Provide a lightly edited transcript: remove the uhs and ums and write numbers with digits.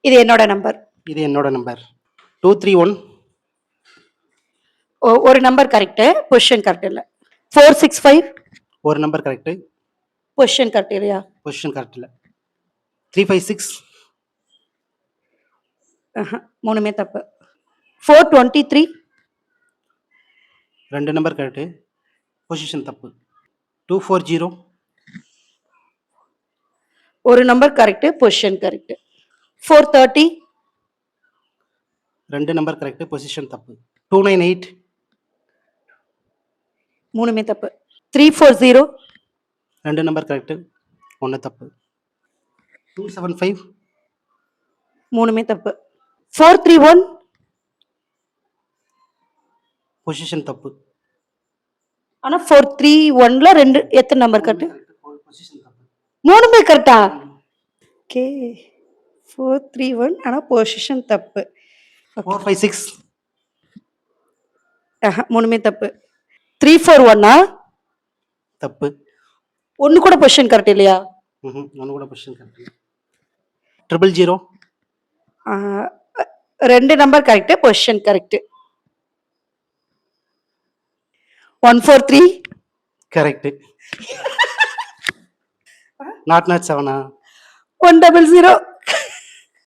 இது என்னோட நம்பர். இது என்னோட நம்பர். 231 ஒரு நம்பர் கரெக்ட், பொசிஷன் கரெக்ட் இல்ல. 465 ஒரு நம்பர் கரெக்ட், பொசிஷன் கரெக்ட் இல்லையா? பொசிஷன் கரெக்ட் இல்ல. 356 மூணுமே தப்பு. 423 ரெண்டு நம்பர் கரெக்ட், பொசிஷன் தப்பு. 240 ஒரு நம்பர் கரெக்ட், பொசிஷன் கரெக்ட். 430 ரெண்டு நம்பர் கரெக்ட், பொசிஷன் தப்பு. 298 மூணுமே தப்பு. 340 ரெண்டு நம்பர் கரெக்ட், ஒன்று தப்பு. 275 மூணுமே தப்பு. 431 பொசிஷன் தப்பு. ஆனா 431ல ரெண்டு எத்தனை நம்பர் கரெக்ட்? பொசிஷன் தப்பு. மூணுமே கரெக்டா? ஓகே. 431 ஆனா பொசிஷன் தப்பு. 456 மூணுமே தப்பு. 341 தப்பு. ஒன்னு கூட பொசிஷன் கரெக்ட் இல்லையா? ஒன்று கூட பொசிஷன் கரெக்ட். 000 ரெண்டு number correct, position correct. 143 correct. Not 7 100